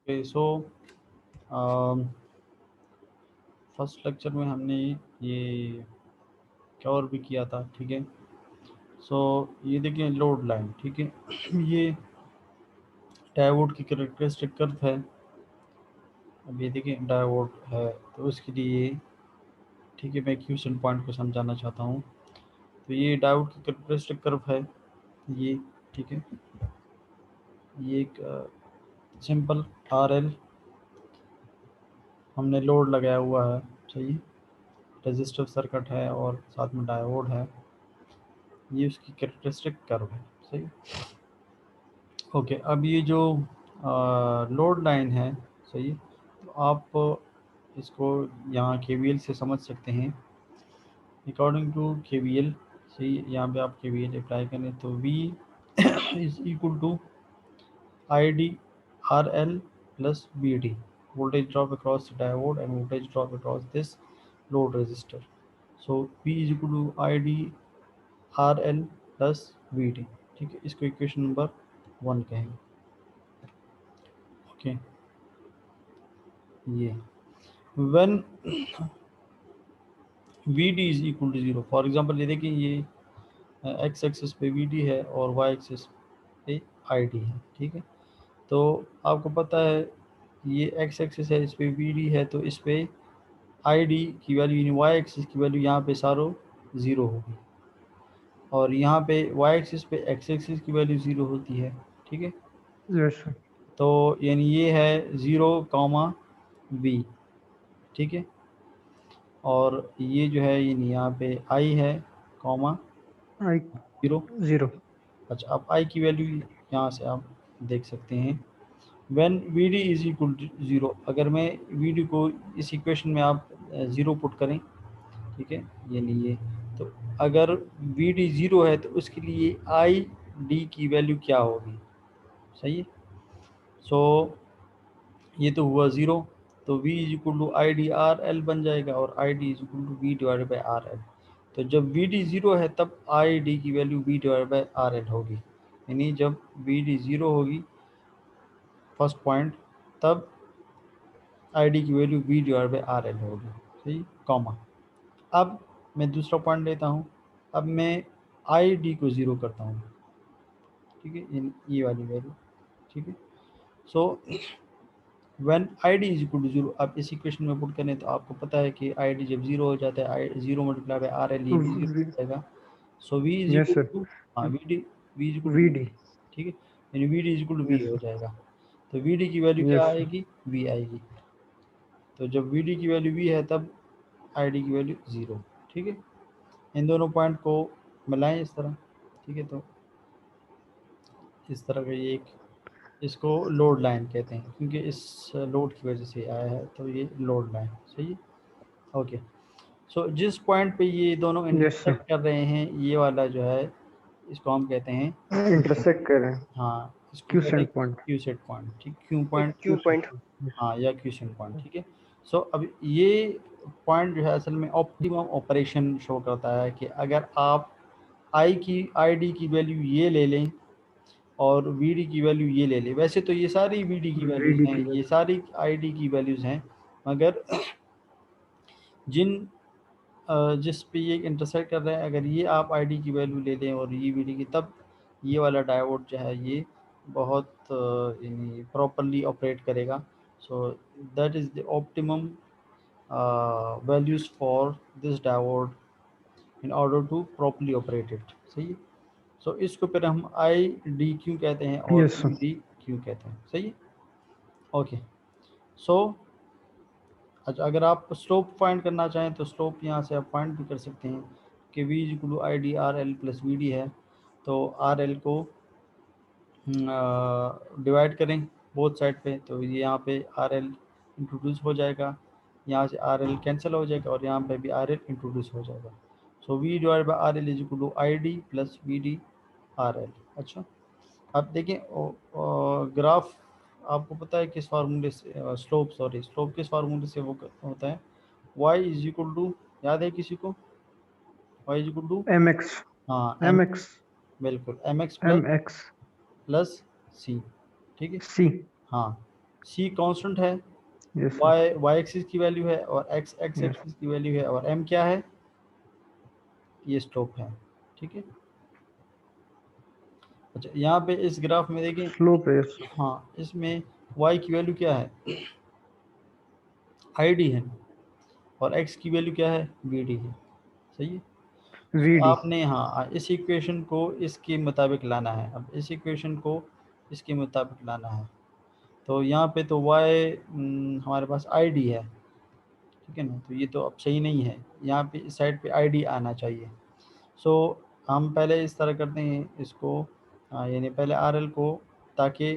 Okay so first lecture में हमने ये कवर भी किया था, ठीक है। सो ये देखिए लोड लाइन, ठीक है। ये डायोड की कैरेक्टरिस्टिक कर्व है। अब ये देखिए डायोड है तो उसके लिए, ठीक है, मैं क्वेश्चन पॉइंट को समझाना चाहता हूँ। तो ये डायोड की कैरेक्टरिस्टिक कर्व है ये, ठीक है। ये एक सिंपल आरएल हमने लोड लगाया हुआ है, सही। रेजिस्टिव सर्किट है और साथ में डायोड है। ये उसकी कैरेक्टरिस्टिक कर्व है, सही। ओके, अब ये जो लोड लाइन है, सही। तो आप इसको यहाँ केवीएल से समझ सकते हैं। अकॉर्डिंग टू केवीएल, सही, यहाँ पे आप केवीएल अप्लाई करें तो V is equal to ID RL plus VD, voltage drop across the diode and voltage drop across this load resistor. So V is equal to ID RL plus VD, ठीक है। इसको equation number 1 कहेंगे। Okay, ये when VD is equal to 0, for example ये देखिए, ये x axis पे VD है और वाई एक्सिस पे ID है, ठीक है। तो आपको पता है ये एक्स एक्सिस है, इस पे VD है, तो इस पे ID की वैल्यू यानी वाई एक्सिस की वैल्यू यहाँ पे सारो 0 होगी और यहाँ पे वाई एक्सिस पे एक्स एक्सिस की वैल्यू 0 होती है, ठीक है। Yes sir. तो यानी ये है 0, ठीक है। और ये जो है यानी यहाँ पे I है, कॉमा आई 0। 0। अच्छा, अब I की वैल्यू यहाँ से आप देख सकते हैं। When VD is equal to 0, अगर मैं VD को इस इक्वेशन में आप 0 पुट करें, ठीक है, ये नहीं है। तो अगर VD 0 है तो उसके लिए ID की वैल्यू क्या होगी, सही है। सो ये तो हुआ 0, तो V is equal to ID RL बन जाएगा और ID is equal to V divided by RL। तो जब VD 0 है तब ID की value V divided by RL होगी, यानी जब VD 0 होगी फर्स्ट पॉइंट, तब ID की value V divided by RL होगी, सही, कॉमा। अब मैं दूसरा पॉइंट लेता हूँ। अब मैं ID को 0 करता हूँ, ठीक है, ये वाली वैल्यू, ठीक है। So when ID is equal to 0, आप इस इक्वेशन में पुट करें तो आपको पता है कि ID जब 0 हो जाता है, 0 मल्टीप्लाई बाई RL, ये भी 0 हो जाएगा। So V is yes equal sir. To, हाँ, V is equal to, VD। ठीक है, यानी VD is equal to V yes हो सर। जाएगा। तो VD की वैल्यू क्या यस सर। आएगी, V आएगी। तो जब VD की वैल्यू V है तब ID की वैल्यू 0, ठीक है। इन दोनों पॉइंट को मिलाएं इस तरह, ठीक है। तो इस तरह का ये एक, इसको लोड लाइन कहते हैं क्योंकि इस लोड की वजह से आया है, तो ये लोड लाइन, सही है। ओके, सो जिस पॉइंट पे ये दोनों यस सर। इंटरसेक्ट कर रहे हैं, ये वाला जो है, इसको हम कहते हैं, इंटरसेक्ट कर रहे हैं। हाँ, इसको क्यू कहते हैं set point. Q set point, ठीक, क्यू पॉइंट, क्यू पॉइंट। हाँ, या क्वेश्चन पॉइंट, ठीक है। सो अब ये पॉइंट जो है असल में ऑप्टिमम ऑपरेशन शो करता है कि अगर आप ID की वैल्यू ये ले लें और VD की वैल्यू ये ले लें। वैसे तो ये सारी VD की वैल्यूज़ VD हैं, की ये वैल्यू। सारी ID की वैल्यूज़ हैं, मगर जिन जिस पे ये इंटरसेक्ट कर रहे हैं, अगर ये आप ID की वैल्यू ले लें और ये VD की, तब ये वाला डायोड जो है ये बहुत यानी प्रॉपरली ऑपरेट करेगा। So that is the optimum values for this diode in order to properly operate it, सही है। सो इसको फिर हम IDQ कहते हैं और यस सर। VDQ कहते हैं, सही है। ओके, सो अच्छा, अगर आप स्लोप फाइंड करना चाहें तो स्लोप यहाँ से आप फाइंड भी कर सकते हैं कि V is equal to ID RL plus VD है। तो RL को डिवाइड करें बोथ साइड पे, तो ये यहाँ पे RL इंट्रोड्यूस हो जाएगा, यहाँ से RL कैंसिल हो जाएगा और यहाँ पे भी RL इंट्रोड्यूस हो जाएगा। So V divide by RL is equal to ID plus VD RL। अच्छा, अब देखें ग्राफ, आपको पता है किस फार्मूले से, स्लोप किस फार्मूले से वो होता है, y इज इक्वल टू, याद है किसी को, y is equal to, MX। हाँ, MX। बिल्कुल mx MX। प्लस c, ठीक है। C। हाँ, सी कांस्टेंट है, yes sir. Y Y axis की वैल्यू है, और एक्स एक्स यस एक्सिस की वैल्यू है, और एम क्या है, ये स्लोप है। ठीक है। अच्छा, यहाँ पे इस ग्राफ में देखें, स्लोप है। Yes sir. हाँ, इसमें वाई की वैल्यू क्या है, आई डी है, और एक्स की वैल्यू क्या है, बी डी है। सही है। तो वीडी। आपने, हाँ, इस इक्वेशन को इसके मुताबिक लाना है। अब इस इक्वेशन को इसके मुताबिक लाना है। तो यहाँ पे तो y हमारे पास आई डी है, ठीक है ना, तो ये तो अब सही नहीं है, यहाँ पे इस साइड पे आई डी आना चाहिए। सो हम पहले इस तरह करते हैं इसको, यानी पहले आर एल को, ताकि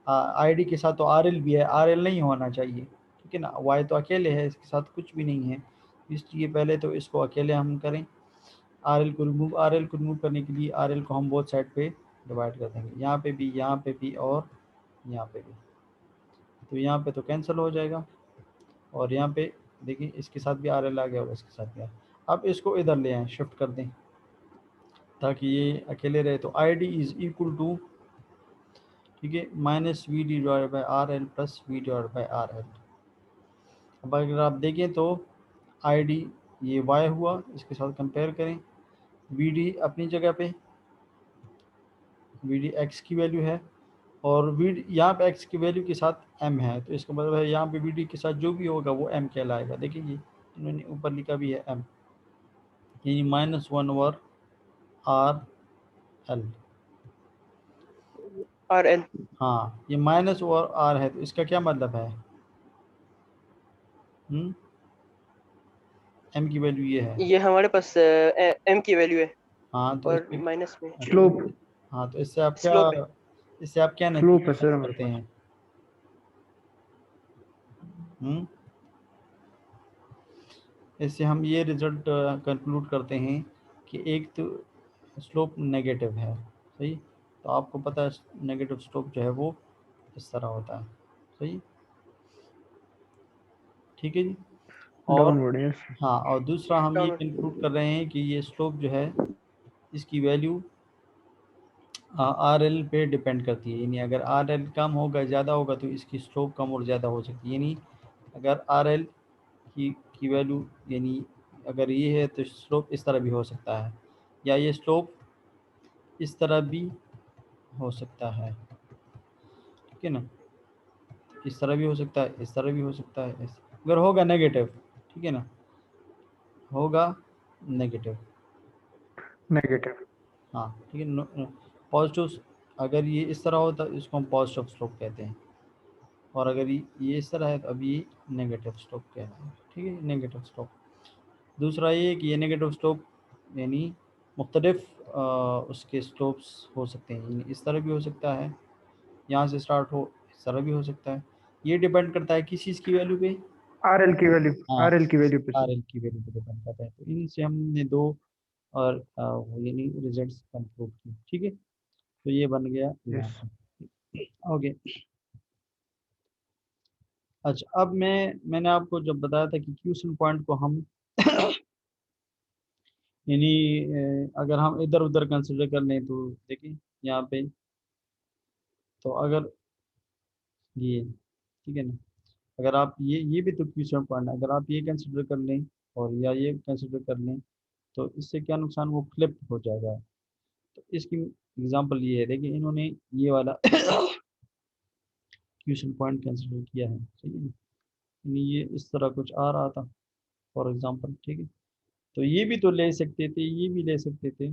आई डी के साथ तो आर एल भी है, आर एल नहीं होना चाहिए, ठीक है ना, वाई तो अकेले है, इसके साथ कुछ भी नहीं है, इसलिए पहले तो इसको अकेले हम करें। आर एल को रिमूव करने के लिए आर एल को हम बोथ साइड पे डिवाइड कर देंगे, यहाँ पे भी, यहाँ पे भी, और यहाँ पे भी। तो यहाँ पे तो कैंसिल हो जाएगा, और यहाँ पे देखिए इसके साथ भी आर एल आ गया और इसके साथ भी अब इसको इधर ले आए, शिफ्ट कर दें ताकि ये अकेले रहे। तो I D is equal to, ठीक है, minus V D divide by are L plus V D by are R. L अगर आप देखें तो आई डी ये वाई हुआ, इसके साथ कंपेयर करें, वी डी अपनी जगह पे, वी डी एक्स की वैल्यू है, और वी यहाँ पे एक्स की वैल्यू के साथ एम है, तो इसका मतलब है यहाँ पे वी डी के साथ जो भी होगा वो एम कहलाएगा। देखिए ये इन्होंने ऊपर लिखा भी है एम, यानी -1 over R L. R L. हाँ, ये माइनस ओवर आर है, तो इसका क्या मतलब है, एम की वैल्यू ये है। ये हमारे पास एम की वैल्यू है हाँ तो और इसमें, माइनस में अच्छा, स्लोप। हाँ तो इससे आप क्या, स्लोप है। इससे आप क्या स्लोप है नतीजा सर निकालते हमारे करते पास। हैं, हम्म इससे हम ये रिजल्ट कंक्लूड करते हैं कि एक तो स्लोप नेगेटिव है। सही। तो आपको पता है नेगेटिव स्लोप जो है वो इस तरह होता है। सही। ठीक है जी। और डाउनवर्ड। यस। हाँ, और दूसरा हम ये डाउनवर्ड। कंक्लूड कर रहे हैं कि ये स्लोप जो है इसकी वैल्यू आर एल पे डिपेंड करती है, यानी अगर आर एल कम होगा, ज़्यादा होगा, तो इसकी स्लोप कम और ज़्यादा हो सकती है। यानी अगर आर एल की वैल्यू, यानी अगर ये है तो स्लोप इस तरह भी हो सकता है, या ये स्लोप इस तरह भी हो सकता है, ठीक है ना, इस तरह भी हो सकता है, इस तरह भी हो सकता है, अगर होगा नेगेटिव, ठीक है ना, होगा नेगेटिव। नेगेटिव। हाँ, ठीक है। पॉजिटिव, अगर ये इस तरह होता है इसको हम पॉजिटिव स्लोप कहते हैं, और अगर ये इस तरह है तो अब ये नेगेटिव स्लोप कहते हैं। ठीक है, नेगेटिव स्लोप। दूसरा ये कि ये नेगेटिव स्लोप यानी मुख्तलिफ उसके स्लोप्स हो सकते हैं, यानी इस तरह भी हो सकता है, यहाँ से स्टार्ट हो, इस तरह भी हो सकता है। ये डिपेंड करता है किस चीज़ की वैल्यू पे, आर एल की वैल्यू। हाँ, आर एल की वैल्यू पे आर सर। एल की वैल्यू पे डिपेंड करता है। तो इनसे हमने दो और यानी रिजल्ट्स कंक्लूड किए। ठीक है, तो ये बन गया यहाँ यस। पे। ओके। अच्छा, अब मैंने आपको जब बताया था कि क्वेश्चन पॉइंट को हम यानी अगर हम इधर उधर कंसिडर कर लें तो देखिए यहाँ पे, तो अगर ये, ठीक है ना, अगर आप ये भी तो क्वेश्चन पॉइंट है, अगर आप ये कंसिडर कर लें और या ये कंसिडर कर लें, तो इससे क्या नुकसान, वो फ्लिप हो जाएगा। तो इसकी एग्जांपल ये है, देखिए इन्होंने ये वाला क्वेश्चन पॉइंट कंसिडर किया है, सही है ना, यानी ये इस तरह कुछ आ रहा था फॉर एग्जांपल, ठीक है, तो ये भी तो ले सकते थे, ये भी ले सकते थे,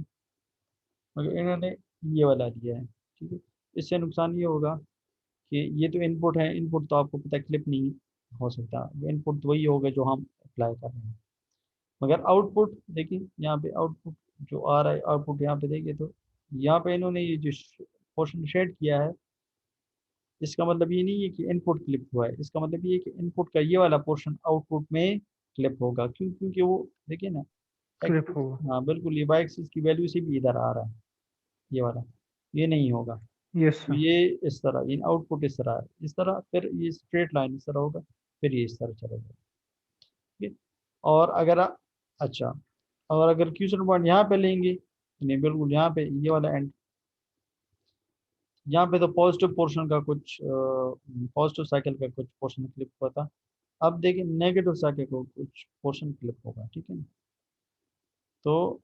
मगर इन्होंने ये वाला लिया है। ठीक है, इससे नुकसान ये होगा कि ये तो इनपुट है, इनपुट तो आपको पता है क्लिप नहीं हो सकता, इनपुट तो वही होगा जो हम अप्लाई कर रहे हैं, मगर आउटपुट देखिए यहाँ पे आउटपुट जो आ रहा है, आउटपुट यहाँ पे देखिए, तो यहाँ पे इन्होंने ये जो पोर्शन शेड किया है, इसका मतलब ये नहीं है कि इनपुट क्लिप हुआ है, इसका मतलब ये है कि इनपुट का ये वाला पोर्शन आउटपुट में क्लिप होगा, क्योंकि वो देखिए ना, क्लिप एक्सिस, होगा। हाँ बिल्कुल, ये वाई एक्सिस की वैल्यू से भी इधर आ रहा है, ये वाला, ये नहीं होगा। यस तो सर। ये इस तरह, इन आउटपुट इस तरह है, इस तरह, फिर ये स्ट्रेट लाइन इस तरह होगा, फिर ये इस तरह चलेगा। ठीक है, और अगर अच्छा, और अगर क्वेश्चन पॉइंट यहाँ पे लेंगे, नहीं बिल्कुल यहाँ पे ये वाला एंड, यहाँ पे तो पॉजिटिव पोर्शन का कुछ पॉजिटिव साइकिल का कुछ पोर्शन क्लिप हुआ था। अब देखिए नेगेटिव साइकिल को कुछ पोर्शन क्लिप होगा, ठीक है ना। तो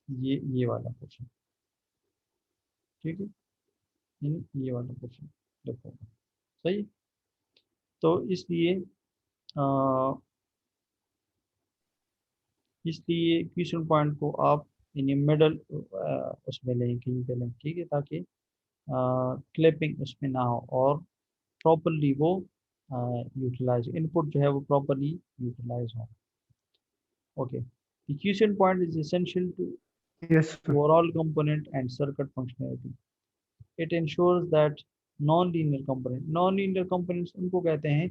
ये वाला पोर्शन, ठीक है, ये वाला पोर्शन क्लिप होगा। सही। तो अ, इसलिए क्वेश्चन पॉइंट को आप इन मिडल उसमें लें, कहीं पे लें, ठीक है, ताकि क्लिपिंग उसमें ना हो और प्रॉपरली वो यूटिलाइज, इनपुट जो है वो प्रॉपरली यूटिलाइज हो। Okay, the question point is essential to Yes, sir. overall component and circuit functionality. It ensures that non-linear components उनको कहते हैं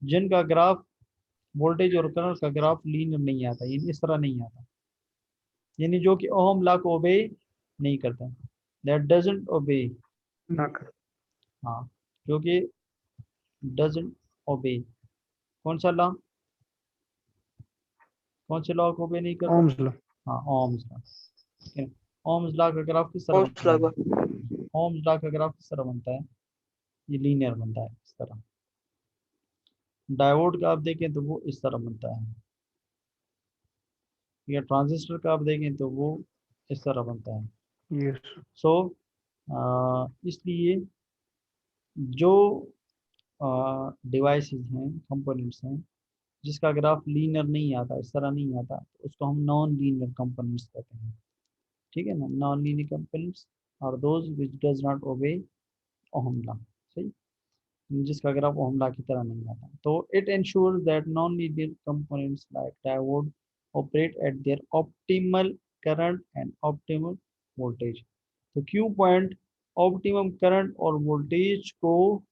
जिनका ग्राफ, वोल्टेज और करंट का ग्राफ लीनियर नहीं आता, यानी इस तरह नहीं आता, यानी जो कि ओहम लॉ को ओबे नहीं करता, दैट डजंट ओबे। ना कर। हाँ, जो कि डजंट ओबे, कौन सा लॉ, कौन से लॉ को ओबे नहीं करता? Ohm's law. हाँ, ओम्स लॉ, ठीक है। ओम्स लॉ का ग्राफ किस तरह Ohm's बनता law है? का। ओम्स लॉ का ग्राफ किस तरह बनता है? ये लीनियर बनता है इस तरह। डायोड का आप देखें तो वो इस तरह बनता है, या ट्रांजिस्टर का आप देखें तो वो इस तरह बनता है। Yes. सो इसलिए जो डिवाइसेस हैं, कंपोनेंट्स हैं, जिसका ग्राफ लीनियर नहीं आता, इस तरह नहीं आता, तो उसको हम नॉन लीनियर कंपोनेंट्स कहते हैं, ठीक है ना। नॉन लीनियर कंपोनेंट्स और those which does not obey ohm law. सही, जिसका ग्राफ ओहम लॉ की तरह नहीं आता। तो it ensures that non linear components like diode operate at there optimal current and optimal voltage. तो क्यू पॉइंट ऑप्टिमम करंट और वोल्टेज को,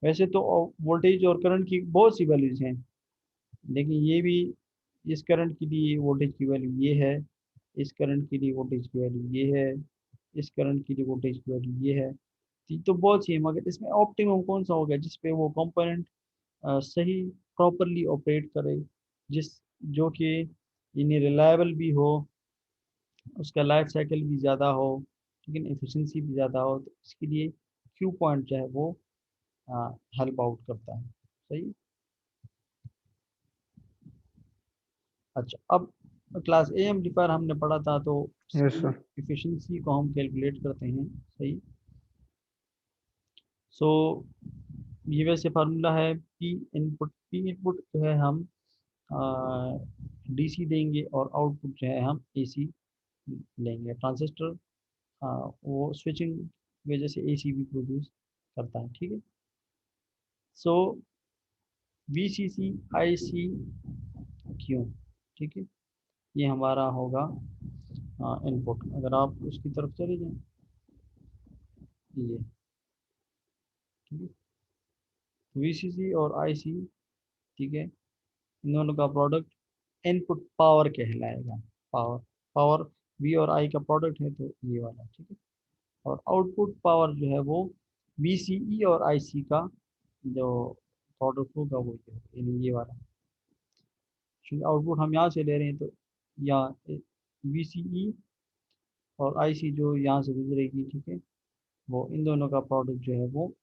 वैसे तो वोल्टेज और करंट की बहुत सी वैल्यूज हैं, लेकिन ये भी, इस करंट के लिए वोल्टेज की वैल्यू ये है, इस करंट के लिए वोल्टेज की वैल्यू ये है, इस करंट के लिए वोल्टेज की वैल्यू ये है। तो बहुत सी है, मगर इसमें ऑप्टिमम कौन सा होगा जिसपे वो कंपोनेंट सही प्रॉपरली ऑपरेट करे, जिस जो कि इन्हें रिलायबल भी हो, उसका लाइफ साइकिल भी ज़्यादा हो, लेकिन एफिशिएंसी भी ज़्यादा हो, तो इसके लिए क्यू पॉइंट जो है वो हेल्प आउट करता है। सही। अच्छा, अब क्लास ए एम्पलीफायर हमने पढ़ा था, तो Yes, इसकी sir. एफिशिएंसी को हम कैलकुलेट करते हैं। सही। सो ये वैसे फार्मूला है, पी इनपुट जो है हम डीसी देंगे और आउटपुट जो है हम एसी लेंगे। ट्रांजिस्टर वो स्विचिंग की वजह से एसी भी प्रोड्यूस करता है, ठीक है। सो वीसीसी आईसी क्यू, ठीक है, ये हमारा होगा इनपुट। अगर आप उसकी तरफ चले जाएं, ये, ठीक है, वीसीसी और आईसी, ठीक है, इन दोनों का प्रोडक्ट इनपुट पावर कहलाएगा। पावर, पावर वी और आई का प्रोडक्ट है, तो ये वाला, ठीक है। और आउटपुट पावर जो है वो वीसीई और आईसी का जो प्रोडक्ट होगा वो ये होगा, यानी ये वाला, क्योंकि आउटपुट हम यहाँ से ले रहे हैं, तो यहाँ वीसीई और आईसी जो यहाँ से गुजरेगी, ठीक है, वो इन दोनों का प्रोडक्ट जो है वो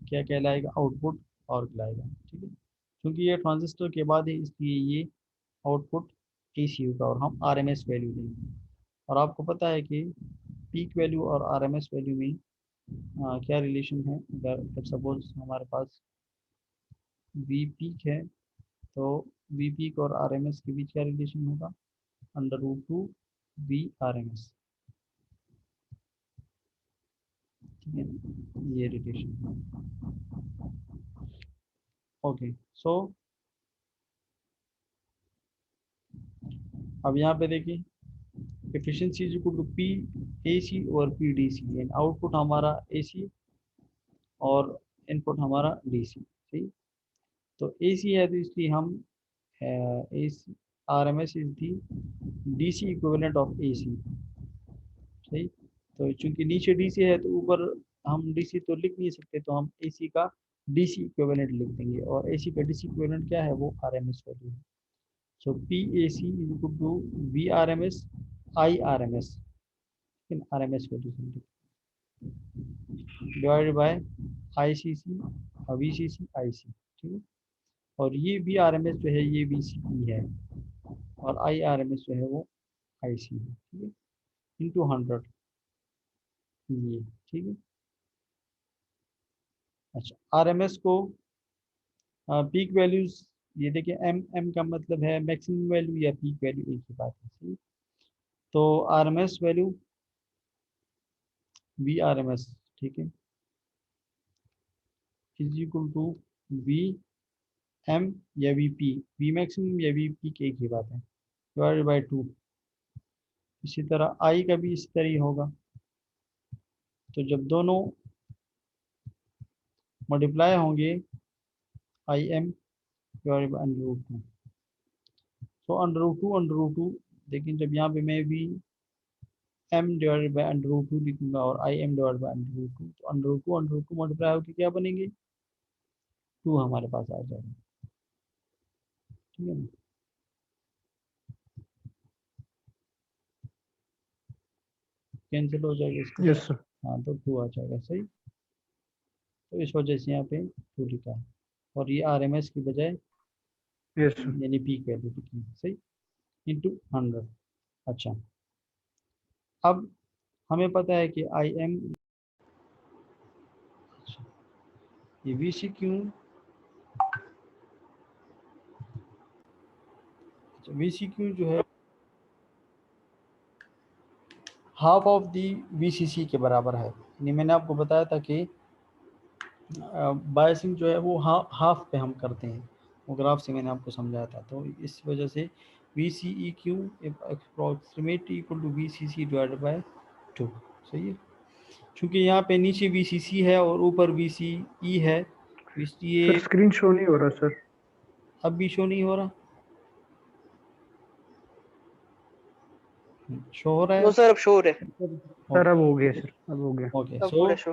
क्या कहलाएगा? आउटपुट और कहलाएगा, ठीक है। क्योंकि ये ट्रांजिस्टर के बाद है, इसलिए ये आउटपुट एसी का, और हम आरएमएस वैल्यू लेंगे। और आपको पता है कि पीक वैल्यू और आरएमएस वैल्यू में क्या रिलेशन है? अगर सपोज हमारे पास वी पीक है, तो वी पीक और आरएमएस के बीच क्या रिलेशन होगा? √2 वी आरएमएस, ठीक है, ये रिलेशन। ओके, सो अब यहाँ पे देखिए, efficiency is equal to P AC और पी डीसी, यानी आउटपुट हमारा एसी और इनपुट हमारा डीसी। ठीक, तो एसी है तो इसलिए हम AC, RMS is the DC equivalent of AC. सही। तो चूंकि नीचे डीसी है तो ऊपर हम डीसी तो लिख नहीं सकते, तो हम एसी का डीसी इक्विवेलेंट लिख देंगे, और एसी का डीसी इक्विवेलेंट क्या है? वो आरएमएस वैल्यू है। So P A C is equal to V R M S I R M S, in RMS value divided by ICC और VCC IC, ठीक है। और ये भी RMS जो है ये VCE है और IRMS जो है वो IC है, ठीक है, इंटू 100 ये, ठीक है। अच्छा RMS को पीक वैल्यूज, ये देखिए एम का मतलब है मैक्सिमम वैल्यू या पीक वैल्यू, एक ही बात है, सही। तो RMS वैल्यू VRMS, ठीक है, is equal to V M या वी पी, वी मैक्सिमम या वी पीक एक ही बात है, डिवाइडेड बाई 2। इसी तरह आई का भी इसी तरह ही होगा। तो जब दोनों मल्टीप्लाई होंगे आई एम डिवाइडेड बाई √2, तो √2 लेकिन जब यहाँ पे मैं भी एम डिवाइडेड बाई √2 लिखूंगा और आई एम डिवाइडेड बाई √2, तो √2 मल्टीप्लाई होकर क्या बनेंगे, 2 हमारे पास आ जाएगा, ठीक है ना। कैंसिल हो जाएगा इसके यस साथ, सर। हाँ तो 2 आ जाएगा, सही। तो इस वजह से यहाँ पे 2 लिखा है और ये RMS की बजाय यस सर। यानी पीक वैल्यू लिखी है, सही, इंटू 100। अच्छा अब हमें पता है कि आई एम, ये VCQ, VCQ जो है हाफ ऑफ दी VCC के बराबर है। यानी मैंने आपको बताया था कि बायसिंग जो है वो हाफ पे हम करते हैं, वो ग्राफ से मैंने आपको समझाया था। तो इस वजह से VCEQ approximate equal to VCC divided by 2, सही है। क्योंकि यहाँ पे नीचे VCC है और ऊपर VCE है, सर इसलिए स्क्रीन शो नहीं हो रहा सर। अब भी शो नहीं हो रहा, शो हो रहा नो है। सर, अब शो हो रहा है। सर अब हो गया सर, अब हो गया। ओके अब सो हो रहा है शो।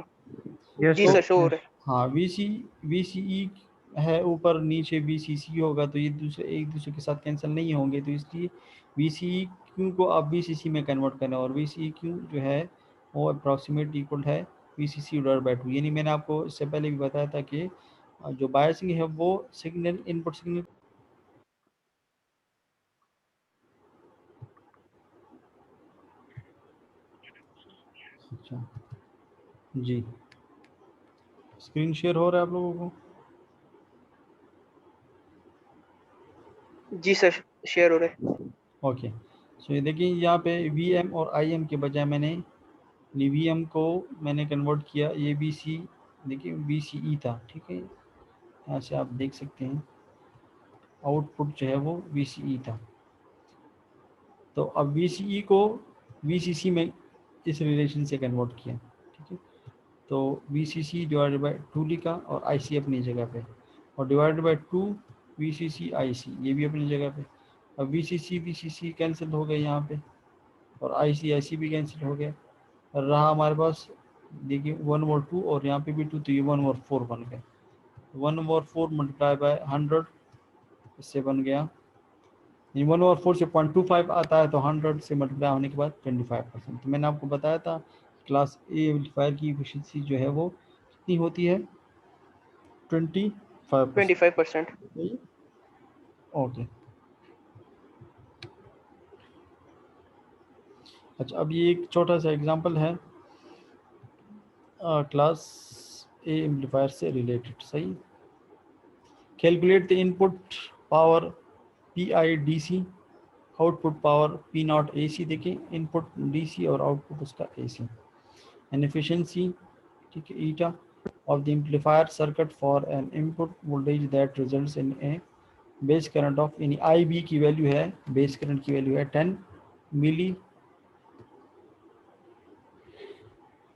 यस जी तो सर, सर। शो हो यस। रहा है। हाँ VCE है ऊपर, नीचे VCC होगा, तो ये दूसरे एक दूसरे के साथ कैंसिल नहीं होंगे, तो इसलिए VCQ को आप VCC में कन्वर्ट करें और VCQ जो है वो अप्रॉक्सीमेट इक्वल है VCC डिवाइडेड बाय 2। यानी मैंने आपको इससे पहले भी बताया था कि जो बायसिंग है वो सिग्नल इनपुट सिग्नल, अच्छा जी, स्क्रीन शेयर हो रहा है आप लोगों को। जी सर, शेयर हो रहा है। ओके सो ये देखिए यहाँ पे VM और IM के बजाय मैंने VM को मैंने कन्वर्ट किया, ये BC देखिए VCE था, ठीक है, यहाँ से आप देख सकते हैं आउटपुट जो है वो VCE था। तो अब VCE को VCC में इस रिलेशन से कन्वर्ट किया, ठीक है। तो VCC डिवाइडेड बाय 2 लिखा और IC अपनी जगह पे, और डिवाइडेड बाय 2 VCC IC ये भी अपनी जगह पे। अब VCC कैंसिल हो गए यहाँ पे और IC भी कैंसिल हो गया, और रहा हमारे पास देखिए 1 और 2 और यहाँ पे भी 2, तो ये 1 और 4 बन गए। 1 और 4 मल्टीप्लाई बाय 100, इससे बन गया 1 और 4 से 0.25 आता है, तो 100 से मल्टीप्लाई होने के बाद 25%। तो मैंने आपको बताया था क्लास ए एम्पलीफायर की एफिशिएंसी जो है वो कितनी होती है, 25%। 25%। ओके अच्छा, अब ये एक छोटा सा एग्जांपल है क्लास ए एम्पलीफायर से रिलेटेड, सही। Calculate the input power PIDC, output power P0 AC। देखिए इनपुट DC और आउटपुट उसका AC, एंड एफिशिएंसी, ठीक है, ईटा of the amplifier circuit for an input voltage that results in a base current of, यानी IB की वैल्यू है, base current की वैल्यू है 10 मिली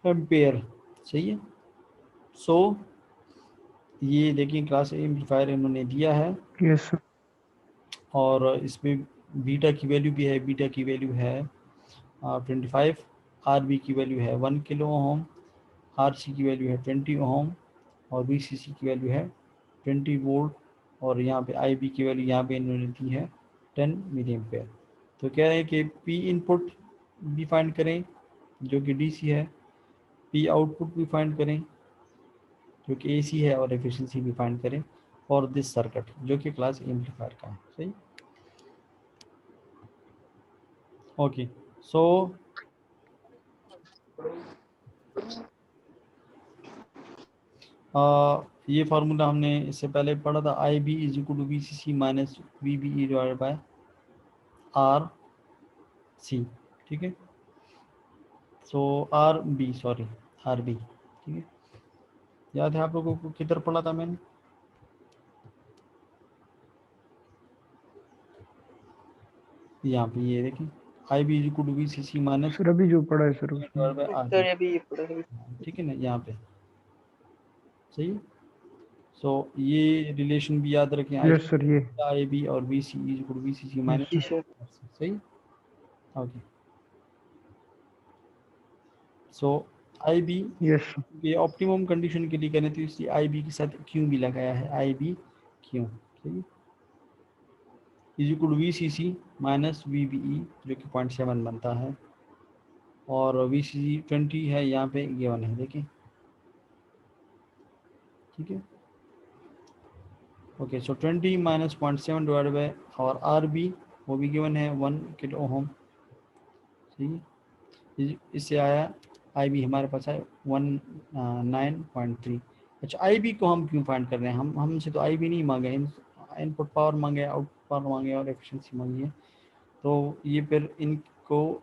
एम्पेयर, सही है। सो ये देखिए क्लास ए एम्पलीफायर इन्होंने दिया है यस सर। और इसमें बीटा की वैल्यू भी है, बीटा की वैल्यू है 25, RB की वैल्यू है 1 किलो ओम, RC की वैल्यू है 20 ओम और VCC की वैल्यू है 20 वोल्ट, और यहाँ पे IB की वैल्यू यहाँ पे इन्होंने दी है 10 मिली एम्पेयर। तो कह रहे हैं कि P इनपुट भी फाइंड करें, जो कि डीसी है, पी आउटपुट भी फाइंड करें जो कि एसी है, और एफिशिएंसी भी फाइंड करें और दिस सर्किट जो कि क्लास एम्पलीफायर का है। सही, ओके। सो ये फार्मूला हमने इससे पहले पढ़ा था, I B is equal to V C C minus V B E divided by R C. ठीक है, so R B, sorry R B. ठीक है, याद है आप लोगों को किधर पढ़ा था मैंने? यहाँ पे ये देखिए, I B is equal to V C C minus sir अभी जो पढ़ा है सर उसमें। Divided by R sir B. अभी ये पढ़ा है। ठीक है ना, यहाँ पे सही। सो ये रिलेशन भी याद रखें, यस सर, ये आई बी और V C is equal to V C C minus. जी सर। सही, okay. So I B yes sir, ये ऑप्टिमम कंडीशन के लिए कहने, तो इसलिए आई बी के साथ क्यों भी लगाया है, आई बी क्यों। सही, is equal to V C C minus V B E जो कि 0.7 बनता है, और वी सी सी 20 है, यहाँ पे गिवन है देखिए। ठीक है, okay. So 20 minus 0.7 divide by, और आर बी वो भी गिवन है 1 किलो ओम। ठीक है, इससे आया आई बी हमारे पास है 19.3। अच्छा, आई बी को हम क्यों फाइंड कर रहे हैं? हम हमसे तो आई बी नहीं मांगे, इनपुट पावर मांगे, आउटपुट पावर मांगे और एफिशिएंसी मांगी है। तो ये फिर इनको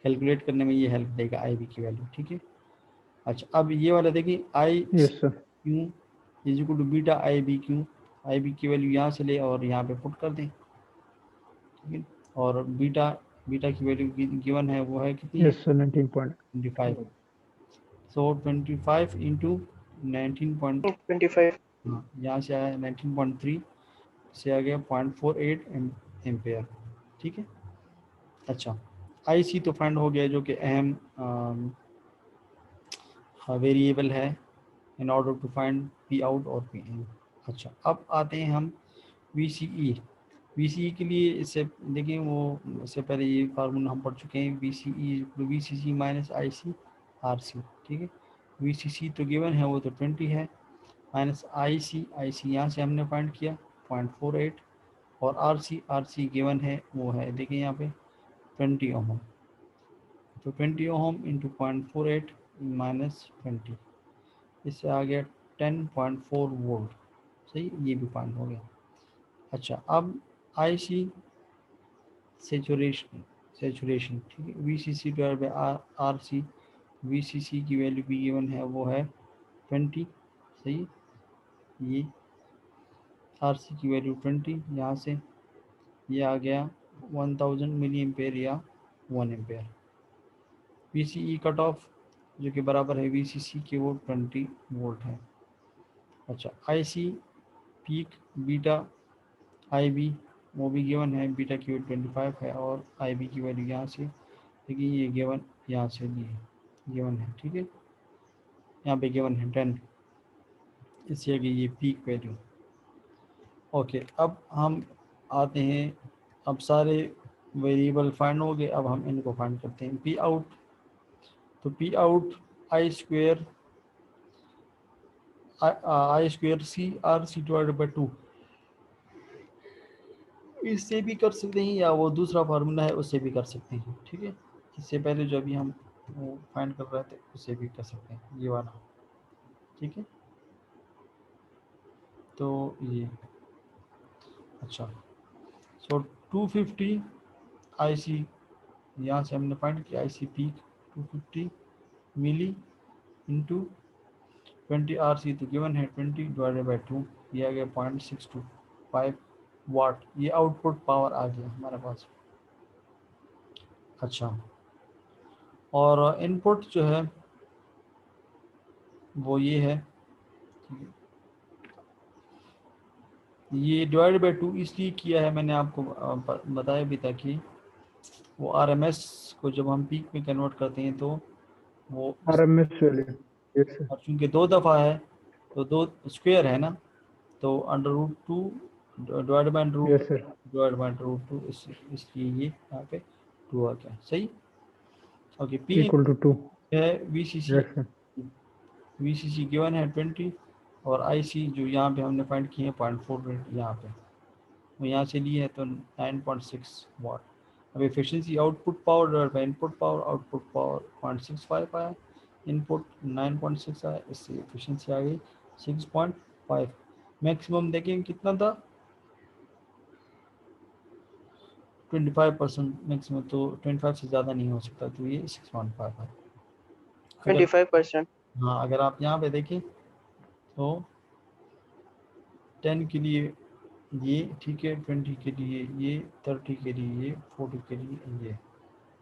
कैलकुलेट करने में ये हेल्प देगा आई बी की वैल्यू। ठीक है, अच्छा अब ये वाला देखिए, I yes sir, Q is equal to beta I B Q. I B की वैल्यू यहाँ से ले और यहाँ पे पुट कर दें। ठीक है, और बीटा बीटा की वैल्यू गिवन है, वो है कितनी है? Yes sir 19 point. 25। सो 25 इंटू 19 25। हाँ, यहाँ से आया 19.3 से आ गया 0.48 एम्पेयर। ठीक है, अच्छा आई सी तो फाइंड हो गया, जो कि अहम वेरिएबल है in order to find P out और पी इन। अच्छा, अब आते हैं हम we C E. We C ई के लिए इससे देखिए, वो इससे पहले ये फार्मूला हम पढ़ चुके हैं, V C C minus I C R C. ठीक है, वी सी सी तो गिवन है, वो तो 20 है, माइनस आई सी यहाँ से हमने फाइंड किया 0.48, और आर सी गिवन है, वो है देखिए यहाँ पे 20 ओम। तो 20 ओम इंटू 0.48 माइनस 20, इससे आ गया 10.4 वोल्ट। सही, ये भी फाइंड हो गया। अच्छा, अब आई सी सेचुरेशन ठीक है, V C C divide by R C. V C C की वैल्यू भी गिवन है, वो है 20। सही, ये आर सी की वैल्यू 20, यहाँ से ये आ गया 1000 मिली एम्पेयर या 1 ampere. V C E cut off जो कि बराबर है वी सी सी के, वो 20 वोल्ट है। अच्छा, आई सी पीक बीटा आई बी वो भी गिवन है, बीटा की वैल्यू 25 है, और आई बी की वैल्यू यहाँ से देखिए, ये गिवन यहाँ से लिए गिवन है। ठीक है, यहाँ पे गिवन है 10, इससे आगे ये पीक वैल्यू। ओके, अब हम आते हैं, अब सारे वेरिएबल फाइंड हो गए, अब हम इनको फाइंड करते हैं। पी आउट, तो P out I square C R C divided by 2, इससे भी कर सकते हैं, या वो दूसरा फार्मूला है उससे भी कर सकते हैं। ठीक है, इससे पहले जो अभी हम वो फाइंड कर रहे थे उससे भी कर सकते हैं, ये वाला। ठीक है, तो ये अच्छा, सो 250 आई सी, यहाँ से हमने फाइंड किया आई सी पीक 250 मिली इंटू 20 आर सी, तो गिवन है 20 डिवाइडेड बाई 2, ये आ गया 0.625 वाट। ये आउटपुट पावर आ गया हमारे पास। अच्छा, और इनपुट जो है वो ये है, ये डिवाइड बाई 2 इसलिए किया है, मैंने आपको बताया भी था कि वो आरएमएस को जब हम पीक में कन्वर्ट करते हैं तो वो आरएमएस वैल्यू। यस सर, और चूँकि 2 दफ़ा है तो 2 स्क्वायर है ना, तो √2 डिवाइड बाई यस सर, √2 इसलिए ये यहाँ पे 2 आ गया। सही, ओके, पी equal to 2. है VCC, Yes, sir. VCC given है 20 और IC जो यहाँ पे हमने फाइंड किए हैं 0.4 यहाँ पे, वो यहाँ से लिए है तो 9.6 वाट। अब efficiency output power divide by input power, output power 0.65 आया, इनपुट 9.6 आया, इससे एफिशिएंसी आ गई 6.5। मैक्सिमम देखें कितना था 25% मैक्सिमम, तो 25 से ज़्यादा नहीं हो सकता, तो ये 6.5 है। अगर 25%. हाँ अगर आप यहाँ पे देखें तो 10 के लिए ये ठीक है, 20 के लिए ये, 30 के लिए ये, 40 के लिए ये,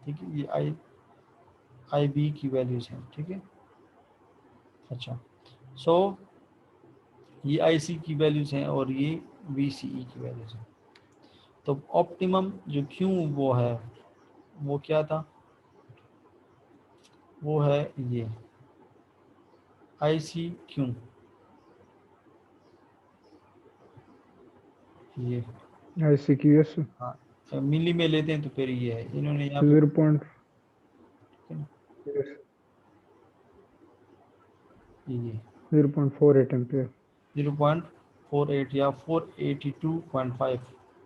ठीक है, ये आई बी की वैल्यूज हैं, ठीक है। अच्छा, सो ये आई सी की वैल्यूज हैं और ये वी सी ई की वैल्यूज हैं। तो ऑप्टिमम जो क्यों वो है, वो क्या था, वो है ये आई सी क्यों, ये ICQS हाँ मिली में लेते हैं तो फिर ये है, इन्होंने यहाँ पे 0. Yes, ये 0.48 ampere. 0.48 या 482.5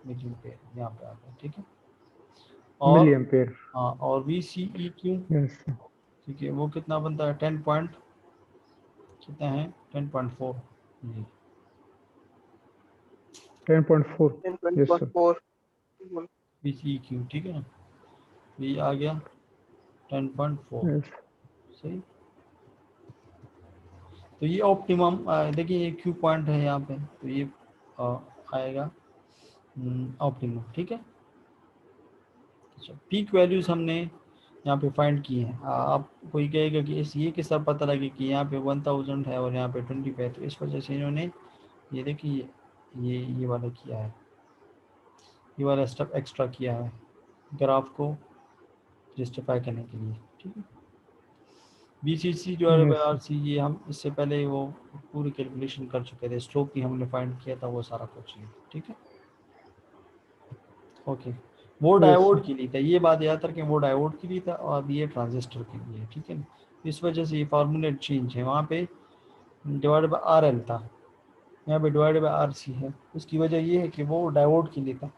मिली पे यहाँ पे आता है, ठीक है। और Milliampere. हाँ, और वी सी ई क्यों, Yes, sir. ठीक है, वो कितना बनता है 10 पॉइंट कितना है 10.4 जी 10.4. Yes, sir. 10.4. वी सी ई क्यों, ठीक है ना, ये आ गया 10.4 Yes. सही। तो ये ऑप्टिमम देखिए ये क्यू पॉइंट है यहाँ पे, तो ये आएगा ऑप्टिमम, ठीक है। अच्छा, पीक वैल्यूज हमने यहाँ पे फाइंड किए हैं। आप कोई कहेगा कि इस ये किस तरह पता लगे कि यहाँ पे 1000 है और यहाँ पे 20 पे है, तो इस वजह से इन्होंने ये देखिए ये वाला किया है, ये वाला स्टेप एक्स्ट्रा किया है ग्राफ को जस्टिफाई करने के लिए, ठीक है। BCC जो है Yes, sir. RC, ये हम इससे पहले वो पूरी कैलकुलेशन कर चुके थे, स्लोप भी हमने फाइंड किया था, वो सारा कुछ ये, ठीक है। ओके, वो Yes, डायोड sir. के लिए था, ये बात याद रखें, वो डायोड के लिए था और ये ट्रांजिस्टर के लिए, ठीक है। इस वजह से ये फार्मूलेट चेंज है, वहाँ पे डिवाइड बाय RL था, यहाँ पे डिवाइड बाय RC है। उसकी वजह ये है कि वो डायोड के लिए था,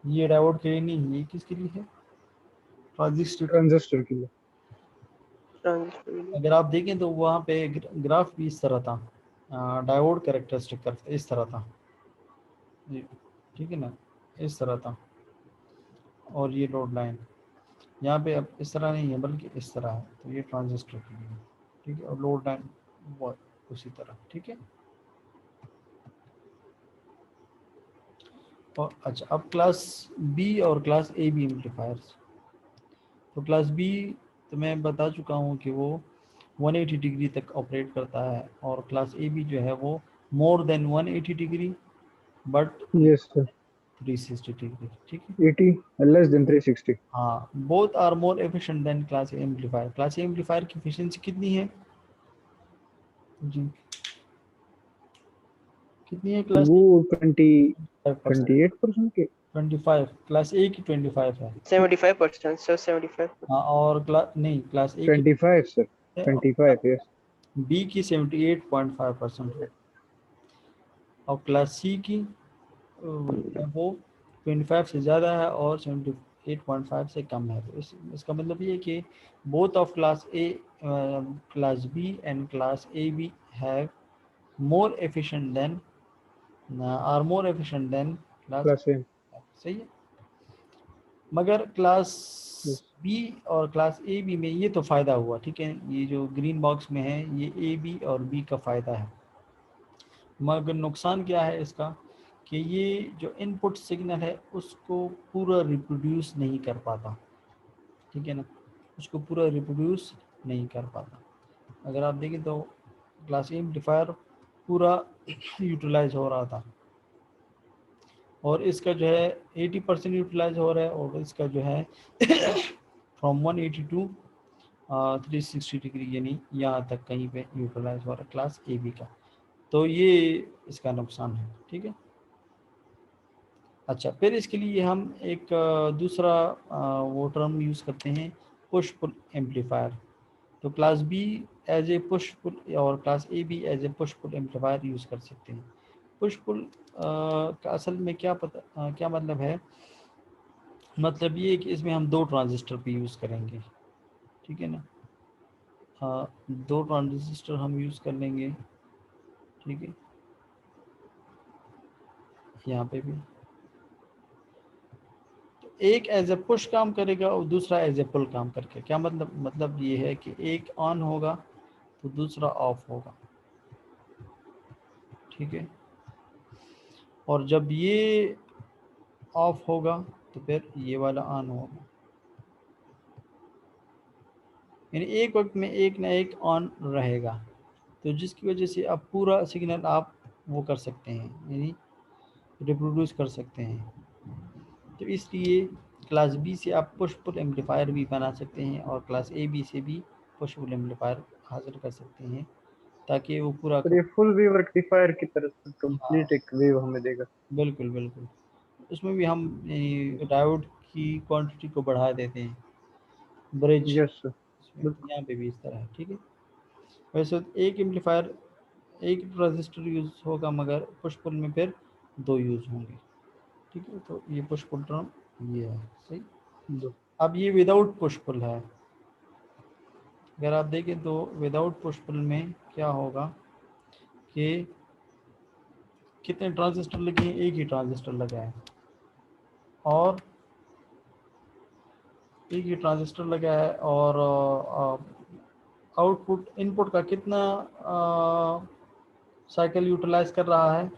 ये डायोड के लिए नहीं, ये किसके लिए है ट्रांजिस्टर के। Transistor के लिए. अगर आप देखें तो वहाँ पे ग्राफ भी इस तरह था, डायोड कैरेक्टरिस्टिक कर इस तरह था जी, ठीक है ना, इस तरह था। और ये लोड लाइन यहाँ पे अब इस तरह नहीं है बल्कि इस तरह है, तो ये ट्रांजिस्टर के लिए, ठीक है। और लोड लाइन वो उसी तरह, ठीक है। और अच्छा, अब क्लास बी और क्लास ए बी एम्पलीफायर्स। तो क्लास बी तो मैं बता चुका हूँ कि वो 180 डिग्री तक ऑपरेट करता है, और क्लास ए बी जो है वो more than 180 degree but Yes, sir. 360 degree, ठीक है। 80 less than 360. हाँ, both are more efficient than class A amplifier. Class A amplifier की एफिशिएंसी कितनी है जी, कितनी है क्लास वो 20 5%, 28% के 25, क्लास ए की 25 है, 75%. So 75. हाँ। और क्लास नहीं, क्लास ए की 25, sir. है, 25, yes. बी की 78.5% है, और क्लास सी की वो 25 से ज़्यादा है और 78.5 से कम है। तो इसका मतलब ये है कि both of class A, class B and class A B have more efficient than are more efficient than class, Class A. सही है। मगर क्लास Yes. बी और क्लास ए बी में ये तो फ़ायदा हुआ, ठीक है, ये जो ग्रीन बॉक्स में है ये ए बी और बी का फ़ायदा है। मगर नुकसान क्या है इसका कि ये जो इनपुट सिग्नल है उसको पूरा रिप्रोड्यूस नहीं कर पाता, ठीक है ना, उसको पूरा रिप्रोड्यूस नहीं कर पाता। अगर आप देखें तो क्लास ए एम्पलीफायर पूरा यूटिलाइज हो रहा था, और इसका जो है 80% यूटिलाइज हो रहा है, और इसका जो है फ्रॉम 180 टू 360 डिग्री यानी यहाँ तक कहीं पे यूटिलाइज हो रहा है क्लास ए बी का। तो ये इसका नुकसान है, ठीक है। अच्छा, फिर इसके लिए हम एक दूसरा वो टर्म यूज़ करते हैं पुश पुल एम्पलीफायर। तो class B as a push pull और क्लास ए भी as a push pull amplifier use कर सकते हैं। पुश पुल का असल में क्या मतलब है, मतलब ये है कि इसमें हम 2 ट्रांजिस्टर पे यूज़ करेंगे, ठीक है ना। 2 ट्रांजिस्टर हम यूज़ कर लेंगे, ठीक है, यहाँ पे भी। तो एक एज ए पुश काम करेगा और दूसरा एज ए पुल काम करके, क्या मतलब ये है कि एक ऑन होगा तो दूसरा ऑफ होगा, ठीक है। और जब ये ऑफ होगा तो फिर ये वाला ऑन होगा, यानी एक वक्त में एक ना एक ऑन रहेगा। तो जिसकी वजह से आप पूरा सिग्नल आप वो कर सकते हैं, यानी रिप्रोड्यूस कर सकते हैं। तो इसलिए क्लास बी से आप पुश पुल एम्पलीफायर भी बना सकते हैं और क्लास ए बी से भी पुश पुल एम्पलीफायर हासिल कर सकते हैं, ताकि वो पूरा सर ये फुल वेव रेक्टिफायर की तरह से हाँ कंप्लीट एक वेव हमें देगा। बिल्कुल बिल्कुल। उसमें भी हम डायोड की क्वांटिटी को बढ़ा देते हैं, ब्रिज यस सर। इसमें, बिल्कुल। यहाँ पे भी इस तरह है, ठीक है। वैसे तो एक एम्पलीफायर एक ट्रांजिस्टर यूज़ होगा, मगर पुश पुल में फिर 2 यूज़ होंगे, ठीक है। तो ये पुश पुल टर्म ये है, सही। अब ये विदाउट पुश पुल है। अगर आप देखें तो विदाउट पुश पुल में क्या होगा कि कितने ट्रांजिस्टर लगे हैं, एक ही ट्रांजिस्टर लगा है, और एक ही ट्रांजिस्टर लगा है, और आउटपुट इनपुट का कितना साइकिल यूटिलाइज कर रहा है।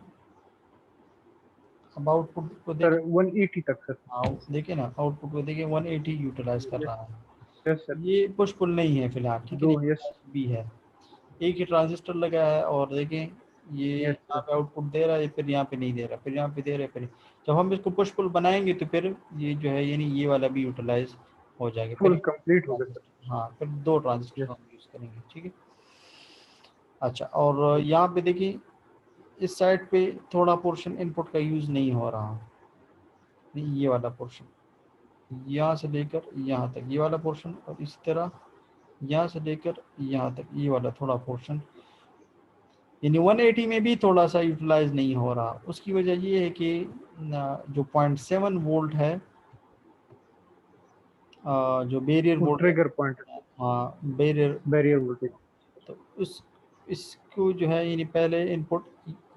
अब आउटपुट को सर देखें, 180 तक सर। हाँ देखिए ना, आउटपुट को देखिए 180 यूटिलाइज कर यस। रहा है। Yes sir. ये पुश पुल नहीं है फिलहाल, ठीक है, दो। यस। नहीं भी है, एक ही ट्रांजिस्टर लगा है। और देखें ये यस यहाँ सर। पे आउटपुट दे रहा है, फिर यहाँ पे नहीं दे रहा, फिर यहाँ पे दे रहा है, फिर जब हम इसको पुश पुल बनाएंगे तो फिर ये जो है यानी ये वाला भी यूटिलाइज हो जाएगा, फिर फुल कंप्लीट हो गया सर। हाँ फिर 2 ट्रांजिस्टर यस। हम यूज़ करेंगे, ठीक है। अच्छा, और यहाँ पे देखिए इस साइड पे थोड़ा पोर्शन इनपुट का यूज़ नहीं हो रहा, ये वाला पोर्शन यहाँ से लेकर यहाँ तक ये वाला पोर्शन, और इसी तरह यहाँ से लेकर यहाँ तक ये वाला थोड़ा पोर्शन, यानी 180 में भी थोड़ा सा यूटिलाइज नहीं हो रहा। उसकी वजह ये है कि जो 0.7 वोल्ट है, जो बैरियर वो वोल्ट है, ट्रिगर पॉइंट है, हाँ बैरियर, बैरियर वोल्टेज। तो उस इसको जो है यानी पहले इनपुट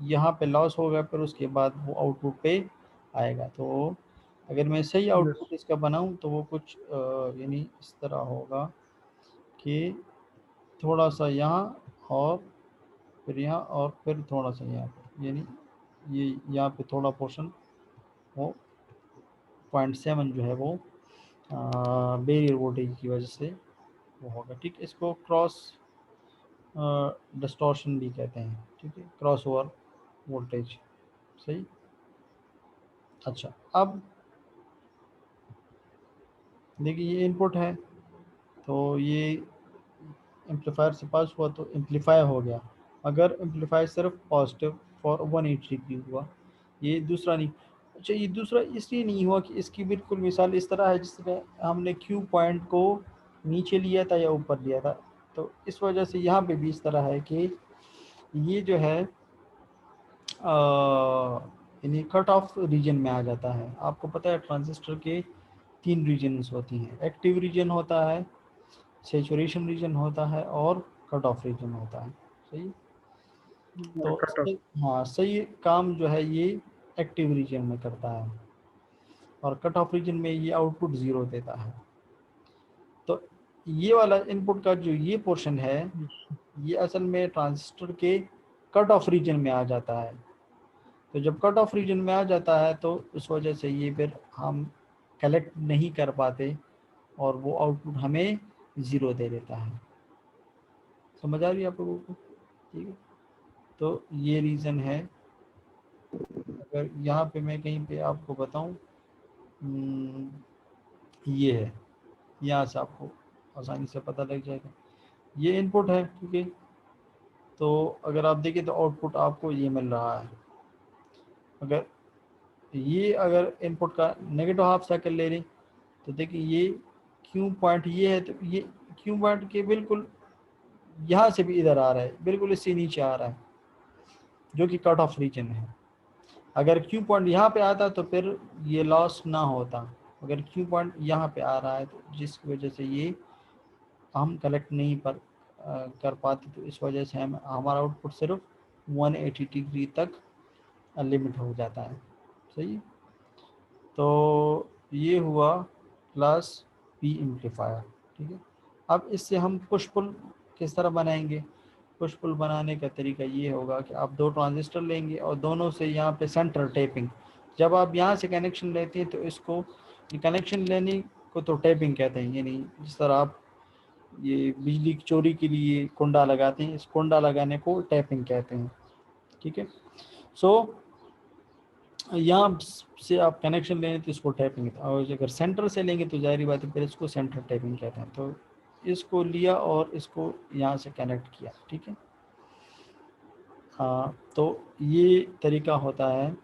यहाँ पे लॉस होगा, फिर उसके बाद वो आउटपुट पे आएगा। तो अगर मैं सही यस। आउटपुट इसका बनाऊं तो वो कुछ यानी इस तरह होगा कि थोड़ा सा यहाँ, और फिर यहाँ, और फिर थोड़ा सा यहाँ पे, यानी ये यहाँ पे थोड़ा पोर्शन वो 0.7 जो है वो बैरियर वोल्टेज की वजह से वो होगा, ठीक। इसको क्रॉस डिस्टॉर्शन भी कहते हैं, ठीक है, क्रॉस ओवर वोल्टेज, सही। अच्छा, अब देखिए ये इनपुट है, तो ये एम्पलीफायर से पास हुआ तो एम्पलीफाई हो गया। अगर एम्पलीफाई सिर्फ पॉजिटिव फॉर 180 डिग्री हुआ, ये दूसरा नहीं। अच्छा, ये दूसरा इसलिए नहीं हुआ कि इसकी बिल्कुल मिसाल इस तरह है जिसमें हमने क्यू पॉइंट को नीचे लिया था या ऊपर लिया था। तो इस वजह से यहाँ पे भी इस तरह है कि ये जो है यानी कट ऑफ रीजन में आ जाता है। आपको पता है ट्रांजिस्टर के 3 रीजन्स होती हैं, एक्टिव रीजन होता है, सेचुरेशन रीजन होता है, और कट ऑफ रीजन होता है, सही। तो कट ऑफ। हाँ, सही काम जो है ये एक्टिव रीजन में करता है, और कट ऑफ रीजन में ये आउटपुट 0 देता है। तो ये वाला इनपुट का जो ये पोर्शन है, ये असल में ट्रांजिस्टर के कट ऑफ रीजन में आ जाता है। तो जब कट ऑफ रीजन में आ जाता है तो उस वजह से ये फिर हम कलेक्ट नहीं कर पाते, और वो आउटपुट हमें 0 दे देता है। समझ आ रही है आप लोगों को, ठीक है। तो ये रीज़न है। अगर यहाँ पे मैं कहीं पे आपको बताऊँ, ये है, यहाँ से आपको आसानी से पता लग जाएगा, ये इनपुट है, ठीक है। तो अगर आप देखें तो आउटपुट आपको ये मिल रहा है। अगर इनपुट का नेगेटिव हाफ साइकिल ले लें तो देखिए ये क्यू पॉइंट ये है, तो ये क्यू पॉइंट के बिल्कुल यहाँ से भी इधर आ रहा है, बिल्कुल इससे नीचे आ रहा है, जो कि कट ऑफ रीजन है। अगर क्यू पॉइंट यहाँ पे आता तो फिर ये लॉस ना होता। अगर क्यू पॉइंट यहाँ पे आ रहा है तो जिसकी वजह से ये हम कलेक्ट नहीं कर पाते, तो इस वजह से हम हमारा आउटपुट सिर्फ 180 डिग्री तक लिमिट हो जाता है। सही। तो ये हुआ क्लास पी एम्पलीफायर। ठीक है। अब इससे हम पुश पुल किस तरह बनाएंगे? पुश पुल बनाने का तरीका ये होगा कि आप 2 ट्रांजिस्टर लेंगे और दोनों से यहाँ पे सेंटर टेपिंग। जब आप यहाँ से कनेक्शन लेते हैं तो इसको, कनेक्शन लेने को तो टेपिंग कहते हैं, यानी जिस तरह आप ये बिजली की चोरी के लिए कुंडा लगाते हैं, इस कुंडा लगाने को टैपिंग कहते हैं। ठीक है। सो यहाँ से आप कनेक्शन लेंगे तो इसको टैपिंग, और अगर सेंटर से लेंगे तो जाहिर बात है फिर इसको सेंटर टैपिंग कहते हैं। तो इसको लिया और इसको यहाँ से कनेक्ट किया। ठीक है। हाँ, तो ये तरीका होता है।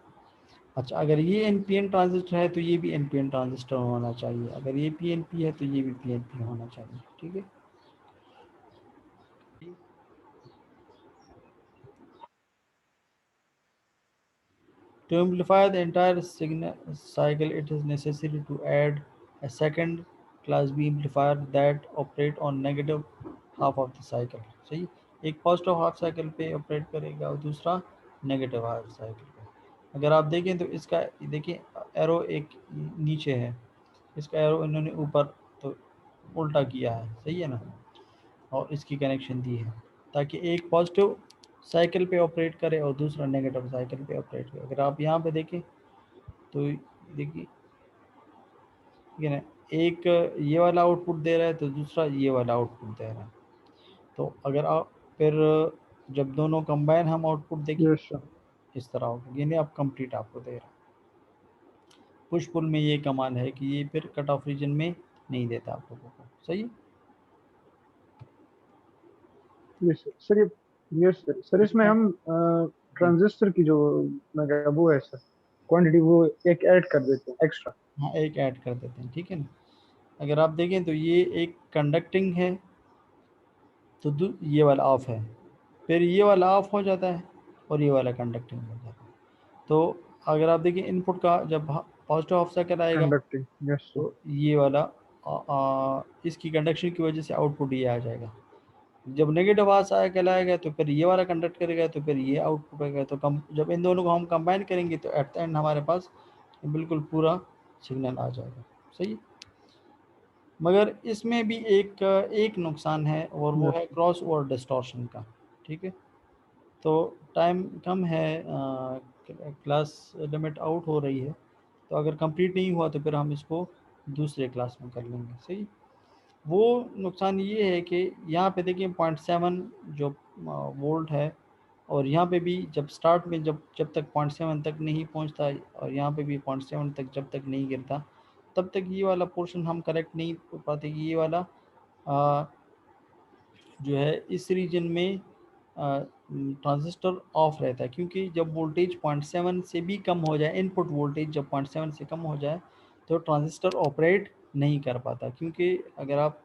अच्छा, अगर ये एनपीएन ट्रांजिस्टर है तो ये भी एनपीएन ट्रांजिस्टर होना चाहिए, अगर ये पीएनपी है तो ये भी पीएनपी होना चाहिए। ठीक है। To amplify the entire signal cycle, it is necessary to add a second class B amplifier that operate on negative half of the cycle. सही। एक पॉजिटिव हाफ साइकिल पे ऑपरेट करेगा और दूसरा नेगेटिव हाफ साइकिल पे। अगर आप देखें तो इसका देखिए एरो एक नीचे है, इसका एरो इन्होंने ऊपर तो उल्टा किया है। सही है ना। और इसकी कनेक्शन दी है ताकि एक पॉजिटिव साइकिल पे ऑपरेट करे और दूसरा नेगेटिव साइकिल पे ऑपरेट करे। अगर आप यहाँ पे देखें तो देखिए, ठीक है ना, एक ये वाला आउटपुट दे रहा है तो दूसरा ये वाला आउटपुट दे रहा है। तो अगर आप फिर जब दोनों कंबाइन हम आउटपुट देखेंगे यस सर। इस तरह होगा, यानी आप कंप्लीट आपको दे रहा है। पुश पुल में ये कमाल है कि ये फिर कट ऑफ रीजन में नहीं देता आप लोगों को। सही। Yes sir. यस सर, इसमें हम ट्रांजिस्टर की जो मेगा वो है सर, क्वांटिटी वो एक ऐड कर देते हैं एक्स्ट्रा। हाँ, एक ऐड कर देते हैं। ठीक है ना। अगर आप देखें तो ये एक कंडक्टिंग है तो ये वाला ऑफ है, फिर ये वाला ऑफ हो जाता है और ये वाला कंडक्टिंग हो जाता है। तो अगर आप देखिए इनपुट का जब पॉजिटिव ऑफ साइकिल आएगा कंडक्टिंग। Yes sir. तो ये वाला इसकी कंडक्शन की वजह से आउटपुट ये आ जाएगा। जब नेगेटिव हाफ साइकिल आएगा तो फिर ये वाला कंडक्ट करेगा तो फिर ये आउटपुट आएगा। तो जब इन दोनों को हम कंबाइन करेंगे तो एट द एंड हमारे पास बिल्कुल पूरा सिग्नल आ जाएगा। सही। मगर इसमें भी एक नुकसान है और वो है क्रॉस ओवर डिस्टॉर्शन का। ठीक है। तो टाइम कम है, क्लास लिमिट आउट हो रही है, तो अगर कंप्लीट नहीं हुआ तो फिर हम इसको दूसरे क्लास में कर लेंगे। सही। वो नुकसान ये है कि यहाँ पे देखिए 0.7 जो वोल्ट है, और यहाँ पे भी जब स्टार्ट में जब तक 0.7 तक नहीं पहुँचता, और यहाँ पे भी 0.7 तक जब तक नहीं गिरता तब तक ये वाला पोर्शन हम करेक्ट नहीं कर पाते कि ये वाला जो है इस रीजन में ट्रांजिस्टर ऑफ रहता है, क्योंकि जब वोल्टेज 0.7 से भी कम हो जाए, इनपुट वोल्टेज जब 0.7 से कम हो जाए तो ट्रांजिस्टर ऑपरेट नहीं कर पाता। क्योंकि अगर आप